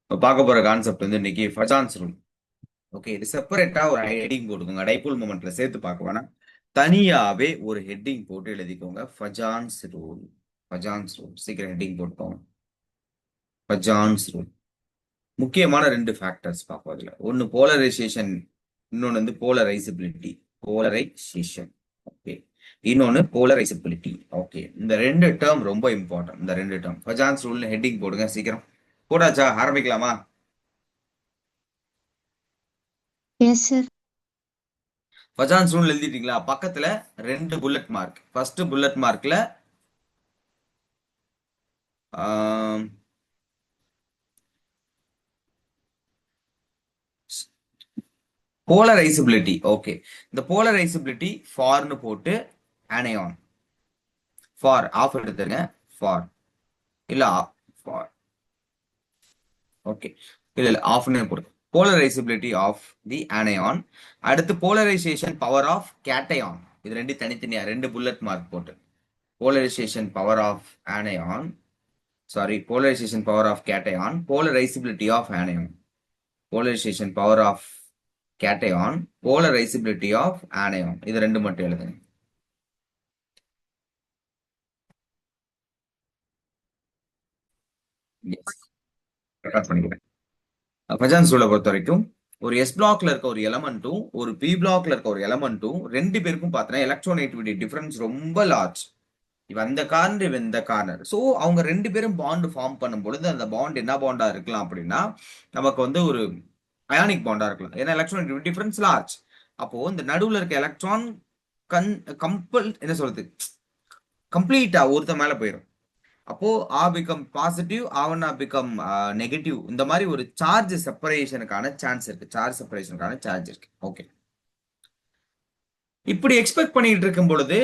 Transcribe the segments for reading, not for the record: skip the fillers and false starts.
இப்போ பார்க்க போற கான்செப்ட் வந்து இன்னைக்கு ஃபஜான்ஸ் ரூல். ஓகே, இது செப்பரேட்டா ஒரு ஹெட்டிங் போட்டுக்கோங்க. டைபோல் மொமெண்ட்ல சேர்த்து பார்க்க வேணாம். தனியாவே ஒரு ஹெட்டிங் போட்டு எழுதிக்கோங்க. ஃபஜான்ஸ் ரூல். ஃபஜான்ஸ் ரூல் சீக்கிரம் ஹெட்டிங் போட்டுக்கோங்க. ஃபஜான்ஸ் ரூல். முக்கியமான ரெண்டு ஃபேக்டர்ஸ் பார்ப்போம் அதுல. ஒன்னு போலரைசேஷன், இன்னொன்னு வந்து போலரைசபிலிட்டி. போலரைசேஷன். ஓகே, இன்னொன்னு போலரைசபிலிட்டி. ஓகே, இந்த ரெண்டு டேர்ம் ரொம்ப இம்பார்ட்டன்ட். இந்த ரெண்டு டேர்ம் ஃபஜான்ஸ் ரூல்னு ஹெட்டிங் போடுங்க சீக்கிரம். போடாச்சா? ஆரம்பிக்கலாமா? Yes sir. ஃபஜான்ஸ் ரூல் எழுதிட்டீங்களா? பக்கத்துல ரெண்டு புல்லட் மார்க். ஃபர்ஸ்ட் புல்லட் மார்க்ல போலரைசபிலிட்டி. ஓகே, இந்த போலரைசபிலிட்டி ஃபார்னு போட்டு அனையான். ஃபார் ஆஃப் எடுத்துருங்க. ஃபார் இல்ல ஃபார். ஓகே, இல்ல ஆஃப்னு போடுங்க. Polarizability of the anion. அடுத்து போலரைசேஷன் பவர் ஆஃப் கேட்டையான். இது ரெண்டு தனித்தனியா ரெண்டு புல்லட் மார்க் போட்டு polarization power of anion, sorry, polarization power of cation, polarizability of anion, polarization power of cation, polarizability of anion. இது ரெண்டு மட்டும் எழுதுங்க. ரெக்கார்ட் பண்ணிக்கிறேன். ஃபஜான்ஸ் ரூலை பொறுத்த வரைக்கும் ஒரு எஸ் பிளாக்ல இருக்க ஒரு எலமெண்ட்டும் ஒரு பி பிளாக்ல இருக்க ஒரு எலமெண்ட்டும் ரெண்டு பேருக்கும் பார்த்தீங்கன்னா எலக்ட்ரோநெகட்டிவிட்டி டிஃபரன்ஸ் ரொம்ப லார்ஜ். இவன் அந்த கார்னர் இவன் இந்த கார்னர். ஸோ அவங்க ரெண்டு பேரும் பாண்ட் ஃபார்ம் பண்ணும் பொழுது அந்த பாண்ட் என்ன பாண்டா இருக்கலாம் அப்படின்னா நமக்கு வந்து ஒரு அயானிக் பாண்டா இருக்கலாம். ஏன்னா எலக்ட்ரான் டிஃபரன்ஸ் லார்ஜ். அப்போ இந்த நடுவுல இருக்க எலக்ட்ரான் என்ன சொல்றது, கம்ப்ளீட்டா ஒருத்த மேல போயிடும். அப்போ ஆ பிகம் பாசிட்டிவ், ஆவனா பிகம் நெகட்டிவ். இந்த மாதிரி ஒரு சார்ஜ் செப்பரேஷனுக்கான சான்ஸ் இருக்கு. சார்ஜ் செப்பரேஷனுக்கான சார்ஜ் இருக்கு. ஓகே, இப்படி எக்ஸ்பெக்ட் பண்ணிட்டு இருக்கும் பொழுது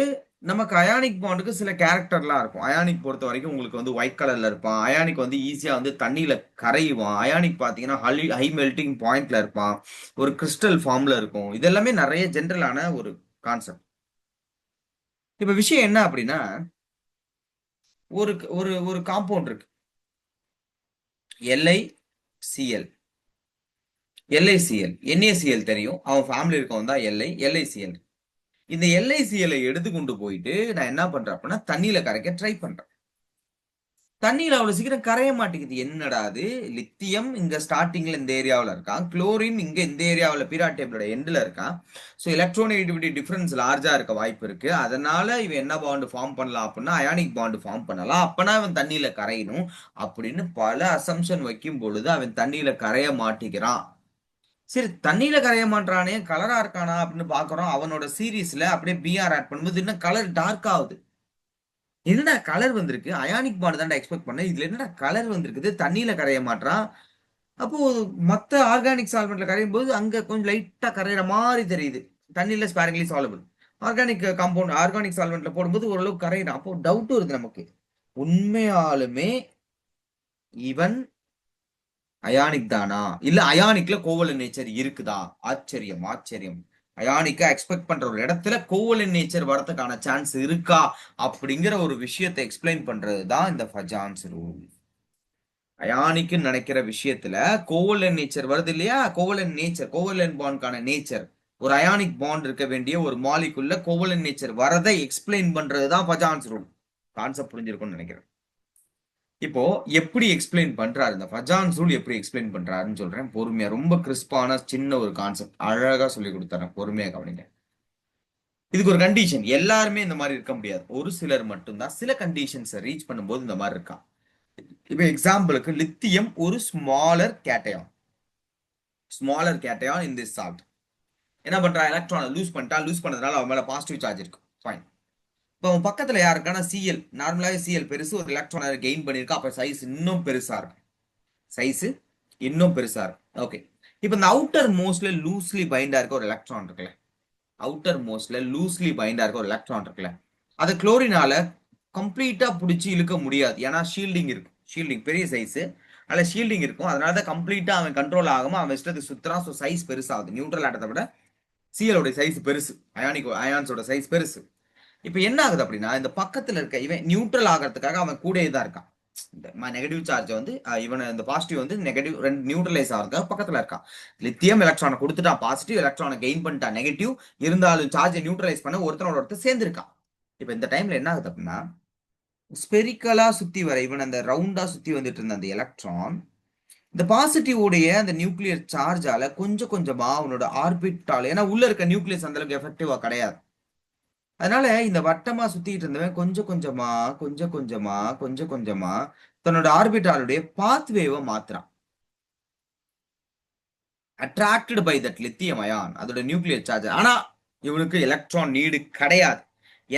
நமக்கு அயானிக் பாண்டுக்கு சில கேரக்டர்லாம் இருக்கும். அயானிக் பொறுத்த வரைக்கும் உங்களுக்கு வந்து ஒயிட் கலர்ல இருப்பான். அயானிக் வந்து ஈஸியா வந்து தண்ணியில கரையுவான். அயானிக் பாத்தீங்கன்னா ஹை மெல்டிங் பாயிண்ட்ல இருப்பான். ஒரு கிறிஸ்டல் ஃபார்ம்ல இருக்கும். இதெல்லாமே நிறைய ஜென்ரலான ஒரு கான்செப்ட். இப்ப விஷயம் என்ன அப்படின்னா ஒரு ஒரு ஒரு காம்பவுண்ட் இருக்கு. LiCl. LiCl NaCl தெரியும். அவன் ஃபேமிலி இருக்கவன் தான் LiCl. இந்த LiCl எடுத்து கொண்டு போயிட்டு நான் என்ன பண்றேன் அப்படின்னா தண்ணியில கரைக்க ட்ரை பண்றேன். தண்ணியில அவ்வளவு சீக்கிரம் கரைய மாட்டேங்குது. என்னடா அது, லித்தியம் இங்க ஸ்டார்டிங்ல இந்த ஏரியாவில் இருக்கான், குளோரின் இங்க இந்த ஏரியாவில் பீரியாட் டேபிளோட எண்ட்ல இருக்கான். ஸோ எலக்ட்ரோநெகட்டிவிட்டி டிஃபரன்ஸ் லார்ஜா இருக்க வாய்ப்பு இருக்கு. அதனால இவன் என்ன பாண்டு ஃபார்ம் பண்ணலாம் அப்படின்னா அயானிக் பாண்டு ஃபார்ம் பண்ணலாம். அப்பனா அவன் தண்ணியில கரையணும் அப்படின்னு பல அசம்ஷன் வைக்கும் பொழுது அவன் தண்ணியில கரைய மாட்டேங்கிறான். சரி, தண்ணியில கரைய மாட்டானே, கலரா இருக்கானா அப்படின்னு பாக்குறோம். அவனோட சீரீஸ்ல அப்படியே பிஆர் ஆட் பண்ணும்போது இன்னும் கலர் டார்க் ஆகுது. என்னடா கலர் வந்திருக்கு, அயானிக் பாண்ட் தான் எக்ஸ்பெக்ட் பண்ணேன், இதுல என்னடா கலர் வந்திருக்குது, தண்ணியில கரைய மாட்டான். அப்போ மத்த ஆர்கானிக் சால்வெண்ட்ல கரையும் போது அங்க கொஞ்சம் லைட்டா கரையிற மாதிரி தெரியுது. தண்ணியில ஸ்பாரிங்லி சாலபிள். ஆர்கானிக் காம்பவுண்ட் ஆர்கானிக் சால்வெண்ட்ல போடும்போது ஓரளவுக்கு கரையிறான். அப்போ டவுட் வருது நமக்கு, உண்மையாலுமே இவன் அயானிக் தானா, இல்ல அயானிக்ல கோவலன் நேச்சர் இருக்குதா? ஆச்சரியம் ஆச்சரியம். அயானிக்கா எக்ஸ்பெக்ட் பண்ற ஒரு இடத்துல கோவலன் நேச்சர் வரதுக்கான சான்ஸ் இருக்கா அப்படிங்கிற ஒரு விஷயத்தை எக்ஸ்பிளைன் பண்றது தான் இந்த ஃபஜான்ஸ் ரூல். அயானிக்குன்னு நினைக்கிற விஷயத்துல கோவலன் நேச்சர் வருது இல்லையா? கோவலன் நேச்சர், கோவலன் பாண்ட்கான நேச்சர், ஒரு அயானிக் பாண்ட் இருக்க வேண்டிய ஒரு மாலிகுல்ல கோவலன் நேச்சர் வரதை எக்ஸ்பிளைன் பண்றது தான் ஃபஜான்ஸ் ரூல். கான்செப்ட் புரிஞ்சிருக்கும்னு நினைக்கிறேன். இப்போ எப்படி எக்ஸ்பிளைன் பண்றாரு இந்த ஃபஜான்ஸ் ரூல், எப்படி எக்ஸ்பிளைன் பண்றாருன்னு சொல்றேன் பொறுமையா. ரொம்ப கிறிஸ்பான சின்ன ஒரு கான்செப்ட், அழகா சொல்லி கொடுத்துறேன், பொறுமையா கவனிங்க. இதுக்கு ஒரு கண்டிஷன். எல்லாருமே இந்த மாதிரி இருக்க முடியாது. ஒரு சிலர் மட்டும்தான் சில கண்டிஷன்ஸை ரீச் பண்ணும்போது இந்த மாதிரி இருக்கான். இப்போ எக்ஸாம்பிளுக்கு லித்தியம் ஒரு smaller cation. Smaller cation in this salt என்ன பண்றான், எலக்ட்ரானை லூஸ் பண்ணிட்டான். லூஸ் பண்ணதுனால அவன் மேல பாசிட்டிவ் சார்ஜ் இருக்கும். ஃபைன். இப்போ அவன் பக்கத்துல யாருக்கான சிஎல், நார்மலாவே சிஎல் பெருசு, ஒரு எலக்ட்ரானை கெயின் பண்ணிருக்கா. அப்ப சைஸ் இன்னும் பெருசா இருக்கும். சைஸ் இன்னும் பெருசா இருக்கும். ஓகே, இப்போ இந்த அவுட்டர் மோஸ்ட்ல லூஸ்லி பைண்டா இருக்க ஒரு எலக்ட்ரான் இருக்குல்ல, அவுட்டர் மோஸ்ட்ல லூஸ்லி பைண்டா இருக்க ஒரு எலக்ட்ரான் இருக்குல்ல, அதை குளோரினால கம்ப்ளீட்டா பிடிச்சி இழுக்க முடியாது. ஏன்னா ஷீல்டிங் இருக்கும். ஷீல்டிங் பெரிய சைஸ், அதில் ஷீல்டிங் இருக்கும். அதனால தான் கம்ப்ளீட்டா அவன் கண்ட்ரோல் ஆகாம அவன் இஷ்டத்துக்கு சுத்துறான். ஸோ சைஸ் பெருசாகுது. நியூட்ரல் ஆட்டத்தை விட சிஎலோட சைஸ் பெருசு, அயான்ஸோட சைஸ் பெருசு. இப்போ என்ன ஆகுது அப்படின்னா இந்த பக்கத்துல இருக்க இவன் நியூட்ரல் ஆகிறதுக்காக அவன் கூடயே தான் இருக்கான். இந்த நெகட்டிவ் சார்ஜ் வந்து இவன் இந்த பாசிட்டிவ் வந்து நெகட்டிவ் ரெண்டு நியூட்ரலைஸ் ஆகிறதுக்காக பக்கத்துல இருக்கான். லித்தியம் எலக்ட்ரானை கொடுத்துட்டான், பாசிட்டிவ் எலக்ட்ரானை கெயின் பண்ணிட்டான் நெகட்டிவ், இருந்தாலும் சார்ஜை நியூட்ரலைஸ் பண்ண ஒருத்தனோட ஒருத்தர் சேர்ந்திருக்கான். இப்ப இந்த டைம்ல என்ன ஆகுது அப்படின்னா, ஸ்பெரிக்கலா சுத்தி வர இவன் அந்த ரவுண்டா சுத்தி வந்துட்டு இருந்த அந்த எலக்ட்ரான் இந்த பாசிட்டிவ் உடைய அந்த நியூக்ளியர் சார்ஜால கொஞ்சம் கொஞ்சமா அவனோட ஆர்பிட்டால, ஏன்னா உள்ள இருக்க நியூக்ளியஸ் அந்த அளவுக்கு எஃபெக்டிவா கிடையாது, அதனால இந்த வட்டமா சுத்திட்டு இருந்தவன் கொஞ்சம் கொஞ்சமா கொஞ்சம் கொஞ்சமா கொஞ்சம் கொஞ்சமா தன்னோட ஆர்பிட்டாலுடைய பாத்வேவை மாத்துறான். Attracted by that lithium ion, அதோட நியூக்ளியர் சார்ஜ். ஆனா இவனுக்கு எலக்ட்ரான் நீடு கிடையாது,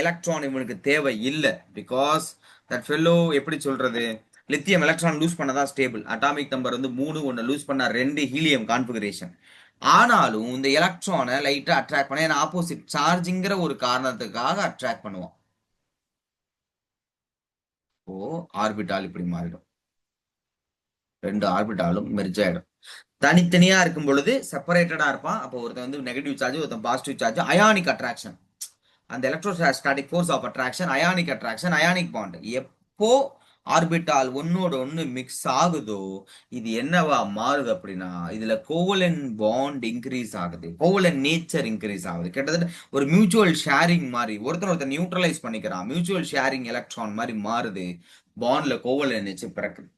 எலக்ட்ரான் இவனுக்கு தேவை இல்லை. பிகாஸ் தட் ஃபெல்லோ எப்படி சொல்றது, லித்தியம் எலக்ட்ரான் லூஸ் பண்ணதான் ஸ்டேபிள், அட்டாமிக் நம்பர் வந்து 3, ஒன்னு லூஸ் பண்ணா 2 ஹீலியம் கான்ஃபிகரேஷன். ஆனாலும் இந்த எலக்ட்ரானை லைட்டா அட்ராக்ட் பண்ண, ஏன்னா ஆப்போசிட் சார்ஜிங்கிற ஒரு காரணத்துக்காக அட்ராக்ட் பண்ணுவான். ஓ ஆர்பிட்டால் இப்படி மாறிடும், ரெண்டு ஆர்பிட்டாலும் மெர்ஜ் ஆயிடும். தனித்தனியா இருக்கும் பொழுது செப்பரேட்டடா இருப்பான். அப்போ ஒருத்தன் வந்து நெகட்டிவ் சார்ஜ், ஒருத்தன் பாசிட்டிவ் சார்ஜ், அயானிக் அட்ராக்ஷன், அந்த electrostatic force of attraction, ionic attraction, ionic bond. எப்போ ஆர்பிட்டால் ஒன்னோட ஒன்னு மிக்ஸ் ஆகுதோ இது என்னவா மாறுது அப்படின்னா, இதுல கோவலன் பாண்ட் இன்க்ரீஸ் ஆகுது, கோவலன் நேச்சர் இன்க்ரீஸ் ஆகுது. கிட்டத்தட்ட ஒரு மியூச்சுவல் ஷேரிங் மாதிரி, ஒருத்தர் நியூட்ரலைஸ் பண்ணிக்கிறான், மியூச்சுவல் ஷேரிங் எலக்ட்ரான் மாதிரி மாறுது, பாண்ட்ல கோவலன் நேச்சர் பிறக்குது.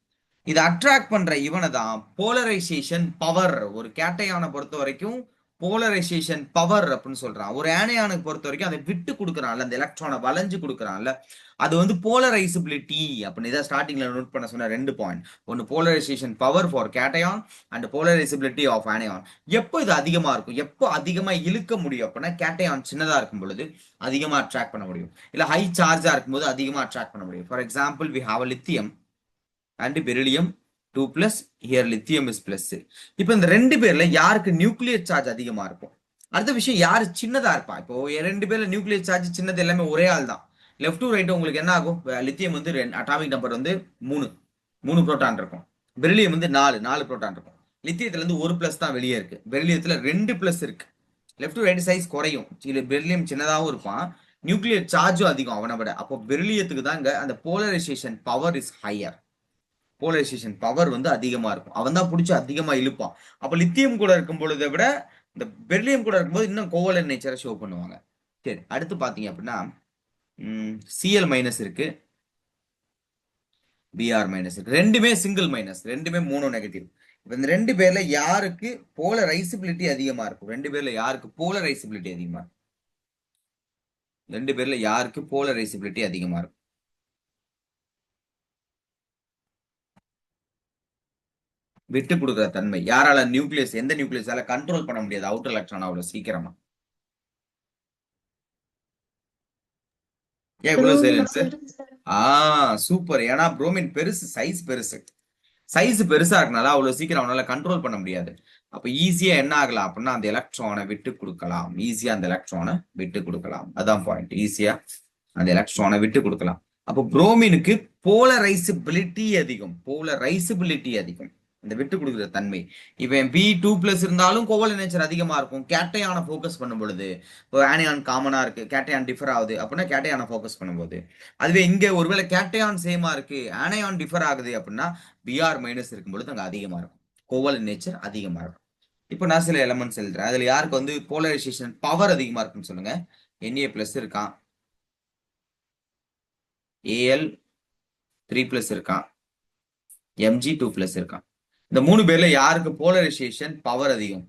இது அட்ராக்ட் பண்ற இவனை தான் போலரைசேஷன் பவர், ஒரு கேட்டையான பொறுத்த வரைக்கும் போலரைசேஷன் பவர் அப்படின்னு சொல்றான். ஒரு ஆனையானுக்கு பொறுத்த வரைக்கும் அதை விட்டு கொடுக்குறான்ல, அந்த எலக்ட்ரானை வளைஞ்சு கொடுக்குறான்ல, அது வந்து போலரைசபிலிட்டி அப்படின்னு இதான் ஸ்டார்டிங்ல நோட் பண்ண சொன்ன 2 பாயிண்ட். ஒன்னு polarization power for cation and polarizability of anion. எப்போ இது அதிகமா இருக்கும், எப்போ அதிகமா இழுக்க முடியும் அப்படின்னா, கேட்டையான் சின்னதா இருக்கும் பொழுது அதிகமா அட்ராக்ட் பண்ண முடியும், இல்ல ஹை சார்ஜா இருக்கும்போது அதிகமா அட்ராக்ட் பண்ண முடியும். For example we have lithium and beryllium 2+, here lithium is plus. இப்போ இந்த 2 பேர்ல யாருக்கு நியூக்ளியர் சார்ஜ் அதிகமா இருக்கும்? அடுத்த விஷயம், யாரு சின்னதா இருப்பா? இப்போ 2 பேர்ல நியூக்ளியர் சார்ஜ் சின்னது எல்லாமே ஒரே ஆள் தான். லெஃப்ட் டு ரைட் உங்களுக்கு என்ன ஆகும்? லித்தியம் வந்து அட்டாமிக் நம்பர் வந்து 3 புரோட்டான் இருக்கும், பெரிலியம் வந்து 4 புரோட்டான் இருக்கும். லித்தியத்துல இருந்து 1 பிளஸ் தான் வெளியே இருக்கு, பெரிலியத்துல 2 பிளஸ் இருக்கு. லெஃப்ட் டு ரைட் சைஸ் குறையும், பெரிலியம் சின்னதாகவும் இருப்பான், நியூக்ளியர் சார்ஜும் அதிகம் அவனை விட. அப்போ பெரிலியத்துக்கு தான் இங்க அந்த polarisation power is higher, polarisation power வந்து அதிகமா இருக்கும், அவன் தான் பிடிச்சி அதிகமா இழுப்பான். அப்ப லித்தியம் கூட இருக்கும் பொழுதை விட இந்த பெரிலியம் கூட இருக்கும்போது இன்னும் கோவலன் நேச்சரை ஷோ பண்ணுவாங்க. சரி, அடுத்து பாத்தீங்க அப்படின்னா சிஎல் மைனஸ் இருக்கு, பிஆர் மைனஸ் இருக்கு, ரெண்டுமே சிங்கிள் மைனஸ், ரெண்டுமே மோனோ நெகட்டிவ். இப்ப இந்த 2 பேர்ல யாருக்கு போலரைசபிலிட்டி அதிகமா இருக்கும்? 2 பேர்ல யாருக்கு போலரைசபிலிட்டி அதிகமா இருக்கும்? 2 பேர்ல யாருக்கு போலரைசபிலிட்டி அதிகமா இருக்கும்? விட்டு கொடுக்குற தன்மை. யாரால? நியூக்ளியஸ். எந்த நியூக்ளியஸால கண்ட்ரோல் பண்ண முடியாது அவுட்டர் எலக்ட்ரான் அவ்வளவு சீக்கிரமா. ஏன் இவ்வளவு சைலன்ஸ்? சூப்பர். ஏன்னா புரோமின் பெருசு, சைஸ் பெருசு, சைஸ் பெருசா இருக்கனால அவ்வளவு சீக்கிரம் அவனால கண்ட்ரோல் பண்ண முடியாது. அப்ப ஈஸியா என்ன ஆகலாம் அப்படின்னா, அந்த எலக்ட்ரானை விட்டு கொடுக்கலாம், ஈஸியா அந்த எலக்ட்ரானை விட்டு கொடுக்கலாம். அதான் பாயிண்ட், ஈஸியா அந்த எலக்ட்ரானை விட்டு கொடுக்கலாம். அப்போ புரோமினுக்கு போலரைசபிலிட்டி அதிகம், போலரைசபிலிட்டி அதிகம், இந்த விட்டு கொடுக்குற தன்மை. இவன் B2+ இருந்தாலும் கோவலன் நேச்சர் அதிகமா இருக்கும். கேட்டையான ஃபோக்கஸ் பண்ணும் பொழுது, இப்போ ஆனியான் காமனா இருக்கு, கேட்டையான் டிஃபர் ஆகுது அப்படின்னா கேட்டையான ஃபோக்கஸ் பண்ணும்போது, அதுவே இங்க ஒருவேளை கேட்டையான் சேமா இருக்கு, ஆனியான் டிஃபர் ஆகுது அப்படின்னா பிஆர் மைனஸ் இருக்கும் பொழுது அங்க அதிகமா இருக்கும், கோவலன் நேச்சர் அதிகமா இருக்கும். இப்போ நான் சில எலமெண்ட்ஸ் எழுதுறேன், அதுல யாருக்கு வந்து போலரைசேஷன் பவர் அதிகமா இருக்குன்னு சொல்லுங்க. Na+ இருக்கான், Al3+ இருக்கான், Mg2+ இருக்கான். இந்த 3 பேர்ல யாருக்கு போலரைசேஷன் பவர் அதிகம்?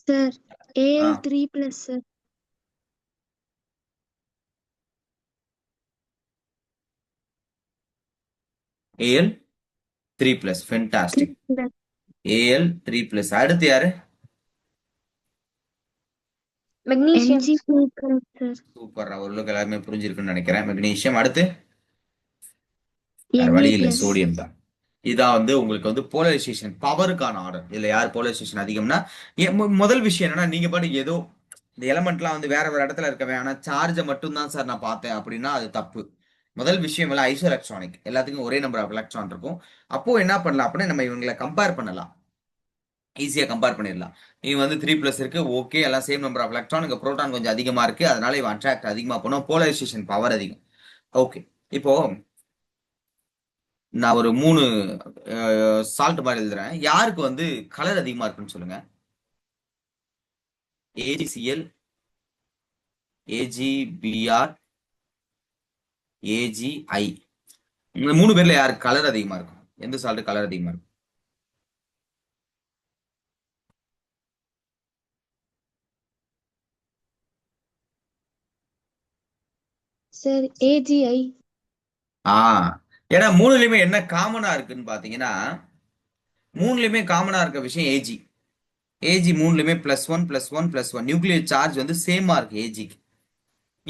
Sir Al3+, sir. Al3+, fantastic. Al3+. அடுத்து யாரு? மெக்னீசியம். Mg2+, sir. சூப்பர், அவர்களுக்கு எல்லாருமே புரிஞ்சிருக்குன்னு நினைக்கிறேன். மெக்னீசியம். அடுத்து வேற வழி இல்ல, Na+. சோடியம் தான். இதான் வந்து உங்களுக்கு வந்து போலரைசேஷன் பவருக்கான ஆர்டர். இதுல யார் போலரைசேஷன் அதிகம்னா, முதல் விஷயம் என்னன்னா, நீங்க பாட்டு ஏதோ இந்த எலமெண்ட்லாம் வந்து வேற வேற இடத்துல இருக்கவே, ஆனா சார்ஜை மட்டும் தான் சார் நான் பார்த்தேன் அப்படின்னா அது தப்பு. முதல் விஷயம் எல்லாம் ஐசோ எலக்ட்ரானிக், எல்லாத்துக்கும் ஒரே நம்பர் ஆஃப் எலக்ட்ரான் இருக்கும். அப்போ என்ன பண்ணலாம் அப்படின்னா, நம்ம இவங்களை கம்பேர் பண்ணலாம். ஈஸியா கம்பேர் பண்ணிடலாம். இவன் வந்து 3+ இருக்கு, ஓகே, எல்லாம் சேம் நம்பர் ஆஃப் எலக்ட்ரான். இங்க புரோட்டான் கொஞ்சம் அதிகமா இருக்கு, அதனால இவன் அட்ராக்ட் அதிகமா பண்ணும், போலரைசேஷன் பவர் அதிகம். ஓகே. இப்போ நான் ஒரு 3 சால்ட் மாதிரி எழுதுறேன். யாருக்கு வந்து கலர் அதிகமா இருக்குன்னு சொல்லுங்க. AgCl, AgBr, AgI. இந்த 3 பேர்ல யாருக்கு கலர் அதிகமா இருக்கும்? எந்த சால்ட் கலர் அதிகமா இருக்கும்? Sir, AGI. ஆ ஏன்னா மூணுலயுமே என்ன காமனா இருக்குன்னு பாத்தீங்கன்னா, மூணுலயுமே காமனா இருக்க விஷயம் ஏஜி. ஏஜி மூணுலயுமே +1 +1 +1 நியூக்ளியர் சார்ஜ் வந்து சேமா இருக்கு ஏஜிக்கு.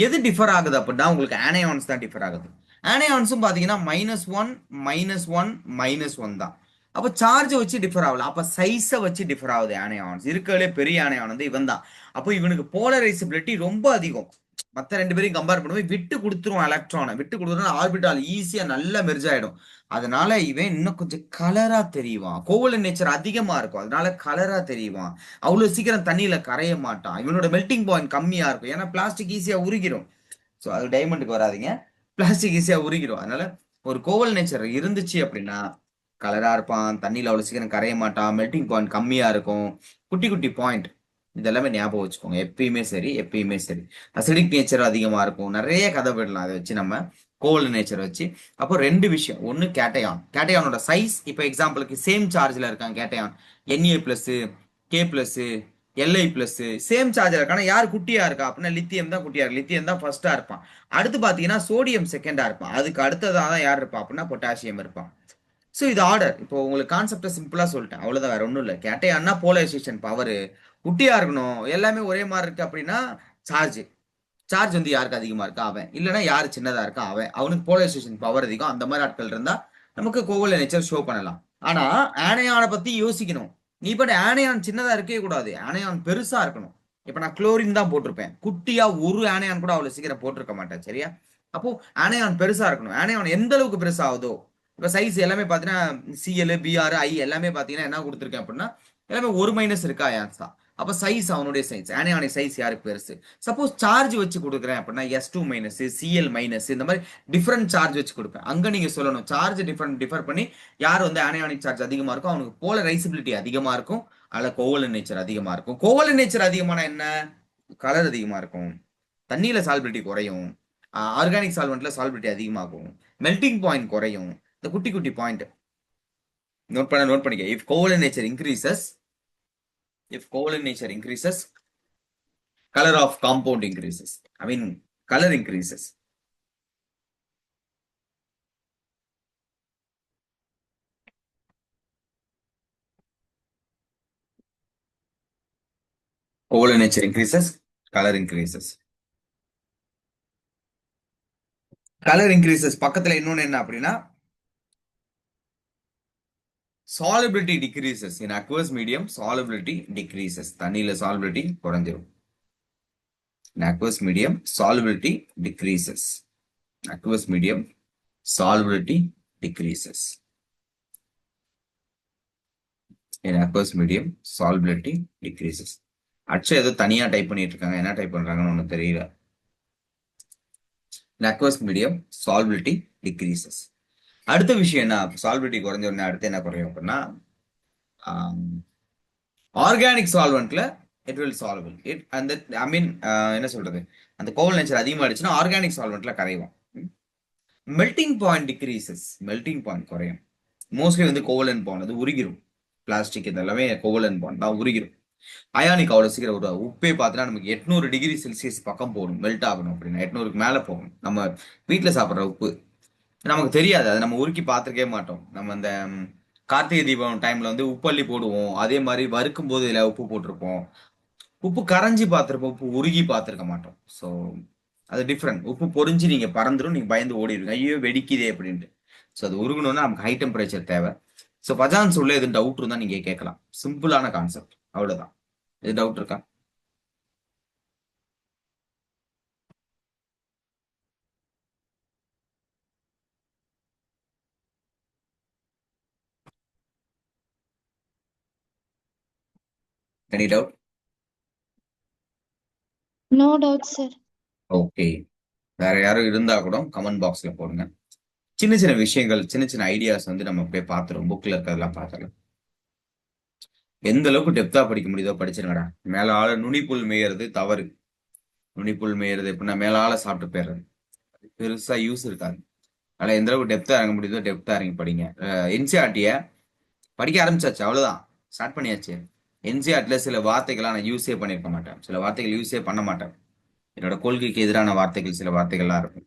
எது டிஃபர் ஆகுது அப்படின்னா உங்களுக்கு ஆனையான்ஸ் தான் டிஃபர் ஆகுது. ஆனையான்ஸும் பாத்தீங்கன்னா -1 -1 -1 தான். அப்ப சார்ஜ் வச்சு டிஃபர் ஆகல, அப்ப சைஸை வச்சு டிஃபர் ஆகுது ஆனையான்ஸ். இருக்கிறதுலே பெரிய ஆனையான் வந்து இவன் தான். அப்போ இவனுக்கு போலரைசபிலிட்டி ரொம்ப அதிகம். மத்த ரெண்டு பேரையும் கம்பேர் பண்ணும்போது விட்டு கொடுத்துரும், எலக்ட்ரானை விட்டு கொடுத்துரும், ஆர்பிட்டால் ஈஸியா நல்லா மெர்ஜ் ஆயிடும். அதனால இவன் இன்னும் கொஞ்சம் கலரா தெரியுவான். கோவலன் நேச்சர் அதிகமா இருக்கும், அதனால கலரா தெரியுவான். அவ்வளவு சீக்கிரம் தண்ணியில கரைய மாட்டான். இவனோட மெல்டிங் பாயிண்ட் கம்மியா இருக்கும், ஏன்னா பிளாஸ்டிக் ஈஸியா உருகிரும். ஸோ அது டைமண்டுக்கு வராதிங்க, பிளாஸ்டிக் ஈஸியா உருகிடும். அதனால ஒரு கோவல் நேச்சர் இருந்துச்சு அப்படின்னா கலரா இருப்பான், தண்ணியில அவ்வளவு சீக்கிரம் கரைய மாட்டான், மெல்டிங் பாயிண்ட் கம்மியா இருக்கும். குட்டி குட்டி பாயிண்ட் இதெல்லாமே ஞாபகம் வச்சுக்கோங்க, எப்பயுமே சரி, எப்பயுமே சரி. அசிடிக் நேச்சர் அதிகமா இருக்கும், நிறைய கதை விடலாம் அதை வச்சு நம்ம, கோவல் நேச்சர் வச்சு. அப்போ ரெண்டு விஷயம், ஒன்னு கேட்டையான். கேட்டையானோட சைஸ், இப்போ எக்ஸாம்பிளுக்கு சேம் சார்ஜ்ல இருக்கான் cation, Na+, K+, Li+, same சார்ஜ்ல இருக்கான யார் குட்டியா இருக்கா அப்படின்னா லித்தியம் தான் குட்டியா இருக்கு. லித்தியம் தான் ஃபர்ஸ்டா இருப்பான். அடுத்து பாத்தீங்கன்னா சோடியம் செகண்டா இருப்பான். அதுக்கு அடுத்ததான் தான் யார் இருப்பா அப்படின்னா பொட்டாசியம் இருப்பான். ஸோ இது ஆர்டர். இப்போ உங்களுக்கு கான்செப்டை சிம்பிளா சொல்லிட்டேன், அவ்வளவுதான், வேற ஒன்றும் இல்லை. கேட்டையான்னா போலரைசேஷன் பவர் குட்டியா இருக்கணும், எல்லாமே ஒரே மாதிரி இருக்கு அப்படின்னா சார்ஜ். சார்ஜ் வந்து யாருக்கு அதிகமா இருக்கா அவன், இல்லைன்னா யாரு சின்னதா இருக்கா அவன், அவனுக்கு போலரைசேஷன் பவர் அதிகம். அந்த மாதிரி ஆட்கள் இருந்தா நமக்கு கோவல் நேச்சர் ஷோ பண்ணலாம். ஆனா ஆனையான பத்தி யோசிக்கணும். நீ பட் ஆனையான் சின்னதா இருக்கவே கூடாது, ஆனையான் பெருசா இருக்கணும். இப்ப நான் குளோரின் தான் போட்டிருப்பேன், குட்டியா ஒரு ஆனையான் கூட அவ்வளவு சீக்கிரம் போட்டிருக்க மாட்டேன், சரியா? அப்போ ஆனையான் பெருசா இருக்கணும். ஆனையான் எந்த அளவுக்கு பெருசா ஆகுதோ, இப்ப சைஸ் எல்லாமே பாத்தீங்கன்னா Cl, Br, I எல்லாமே பாத்தீங்கன்னா என்ன கொடுத்துருக்கேன் அப்படின்னா எல்லாமே ஒரு மைனஸ் இருக்கா ஆயான்ஸ் தான். அப்ப சைஸ் அவனுடைய சைஸ், ஆனையானிக் சைஸ் யாருக்கு பெருசு. சப்போஸ் சார்ஜ் வச்சு கொடுக்குறேன் அப்படின்னா S2-, Cl-, இந்த மாதிரி டிஃபரெண்ட் சார்ஜ் வச்சு கொடுப்பேன். அங்க நீங்க சொல்லணும் சார்ஜ் டிஃபர் பண்ணி யார் வந்து ஆனையானிக் சார்ஜ் அதிகமா இருக்கும் அவனுக்கு போலரைசபிலிட்டி அதிகமா இருக்கும், அதுல கோவலன் நேச்சர் அதிகமா இருக்கும். கோவலன் நேச்சர் அதிகமான என்ன, கலர் அதிகமா இருக்கும், தண்ணியில சால்பிலிட்டி குறையும், ஆர்கானிக் சால்வெண்ட்ல சால்பிலிட்டி அதிகமாகும், மெல்டிங் பாயிண்ட் குறையும். இந்த குட்டி குட்டி பாயிண்ட் நோட் பண்ணிக்க. If Kovalan nature increases color of compound increases, I mean color increases. Covalent nature increases, color increases. Color increases பக்கத்துல இன்னொன்னு என்ன அப்படின்னா solubility decreases in aqueous medium. Solubility decreases, தண்ணியில solubility குறைஞ்சிரும். In aqueous medium solubility decreases, aqueous medium solubility decreases. In aqueous medium solubility decreases. அச்சு ஏதோ தனியா type பண்ணிட்டு இருக்காங்க, என்ன டைப் பண்றாங்கன்னு ஒன்றும் தெரியல. In aqueous medium solubility decreases. அடுத்த விஷயம் என்ன, சால்பிலிட்டி குறைஞ்ச உடனே அடுத்து என்ன குறையும் அப்படின்னா ஆர்கானிக் சால்வெண்ட்ல இட் வில் சால்வ் இட். அந்த ஐ மீன் என்ன சொல்றது, அந்த கோவல் நேச்சர் அதிகமாகிடுச்சுன்னா ஆர்கானிக் சால்வெண்ட்ல கரையும். Melting point decreases, melting point குறையும். மோஸ்ட்லி வந்து கோவலன் பாண்ட் அது உருகிரும், பிளாஸ்டிக் இதெல்லாமே கோவலன் பாண்ட் தான் உருகிரும். அயானிக் அவ்வளவு சீக்கிரம் ஒரு உப்பே பார்த்தீங்கன்னா நமக்கு 800 °C பக்கம் போகணும் மெல்ட் ஆகணும் அப்படின்னா 800க்கு மேல போகணும். நம்ம வீட்டில் சாப்பிட்ற உப்பு நமக்கு தெரியாது, அதை நம்ம உருக்கி பார்த்துருக்கவே மாட்டோம். நம்ம அந்த கார்த்திகை தீபம் டைம்ல வந்து உப்பள்ளி போடுவோம், அதே மாதிரி வறுக்கும் போது இதில் உப்பு போட்டிருப்போம். உப்பு கரைஞ்சி பார்த்துருப்போம், உப்பு உருகி பார்த்துருக்க மாட்டோம். ஸோ அது டிஃப்ரெண்ட். உப்பு பொறிஞ்சு நீங்க பறந்துடும், நீங்க பயந்து ஓடிடுங்க, ஐயோ வெடிக்குதே அப்படின்ட்டு. ஸோ அது உருகணும்னா நமக்கு ஹை டெம்பரேச்சர் தேவை. ஸோ பஜான்ஸ் உள்ள எதுவும் டவுட் இருந்தா நீங்க கேட்கலாம், சிம்பிளான கான்செப்ட், அவ்வளவுதான். எது டவுட் இருக்கா? Any doubt? No doubt sir. Okay. வேற யாரும் இருந்தா கூட கமெண்ட் பாக்ஸ்ல போடுங்க. சின்ன சின்ன விஷயங்கள், சின்ன சின்ன ஐடியாஸ் வந்து நம்ம அப்படியே பார்த்துருவோம். புக்ல இருக்கிறதெல்லாம் பார்த்துடலாம். எந்த அளவுக்கு டெப்தா படிக்க முடியுதோ படிச்சிருங்கடா. மேல ஆள நுனிப்புல் மேயறது தவறு. நுனிப்புல் மேயறது எப்படின்னா மேல ஆள சாப்பிட்டு போயிடுறது. பெருசா யூஸ் இருக்காது. அதனால எந்த அளவுக்கு டெப்தா இறங்க முடியுதோ டெப்தா இறங்கி படிங்க. என்சிஆர்டிய படிக்க ஆரம்பிச்சாச்சு, அவ்வளவுதான், ஸ்டார்ட் பண்ணியாச்சு. என்சிஆர்டில சில வார்த்தைகள்லாம் நான் யூஸே பண்ணியிருக்க மாட்டேன். சில வார்த்தைகள் யூஸே பண்ண மாட்டேன். என்னோட கொள்கைக்கு எதிரான வார்த்தைகள் சில வார்த்தைகள்லாம் இருக்கும்.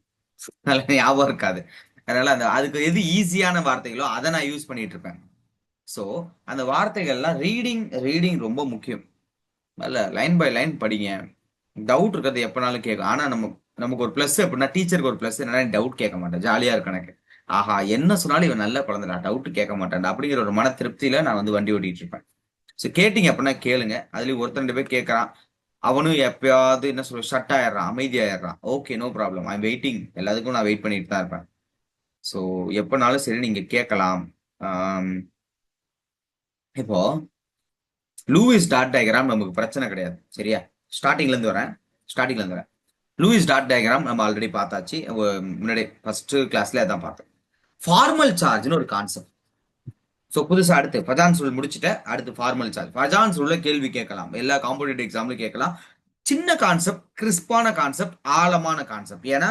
அதனால ஞாபகம் இருக்காது. அதனால அதுக்கு எது ஈஸியான வார்த்தைகளோ அதை நான் யூஸ் பண்ணிட்டு இருப்பேன். ஸோ அந்த வார்த்தைகள்லாம் ரீடிங் ரீடிங் ரொம்ப முக்கியம். நல்ல லைன் பை லைன் படிங்க. டவுட் இருக்கிறது எப்பனாலும் கேட்கும். ஆனா நமக்கு ஒரு பிளஸ் அப்படின்னா, டீச்சருக்கு ஒரு பிளஸ் என்னன்னா டவுட் கேட்க மாட்டேன். ஜாலியா இருக்கு எனக்கு. ஆஹா, என்ன சொன்னாலும் இவன் நல்ல குழந்தைடா, டவுட் கேட்க மாட்டேன் அப்படிங்கிற ஒரு மன திருப்தியில நான் வந்து வண்டி ஓட்டிட்டு இருப்பேன். ஸோ கேட்டீங்க அப்படின்னா கேளுங்க. அதுலயும் ஒருத்தர் 2 பேர் கேட்கறான், அவனும் எப்பயாவது என்ன சொல்ற ஷட் ஆயிடுறான், அமைதியாயிடுறான். Okay, no problem, I waiting. எல்லாத்துக்கும் நான் வெயிட் பண்ணிட்டு தான் இருப்பேன். ஸோ எப்பனாலும் சரி நீங்க கேட்கலாம். இப்போ லூயிஸ் டாட் டயக்ராம் நமக்கு பிரச்சனை கிடையாது, சரியா? ஸ்டார்டிங்ல இருந்து வரேன். ஸ்டார்டிங்ல இருந்து வரேன். லூயிஸ் டாட் டயக்ராம் நம்ம ஆல்ரெடி பார்த்தாச்சு. முன்னாடி ஃபர்ஸ்ட் கிளாஸ்ல அதான் பார்த்தோம். ஃபார்மல் சார்ஜ்னு ஒரு கான்செப்ட். ஸோ புதுசா அடுத்து பஜான்ஸ் ரூல் முடிச்சுட்டு அடுத்து ஃபார்மல் சார்ஜ். பஜான்ஸ் ரூல்ல கேள்வி கேட்கலாம், எல்லா காம்படிட்டிவ் எக்ஸாம்லயும் கேட்கலாம். சின்ன கான்செப்ட், கிறிஸ்பான கான்செப்ட், ஆழமான கான்செப்ட். ஏன்னா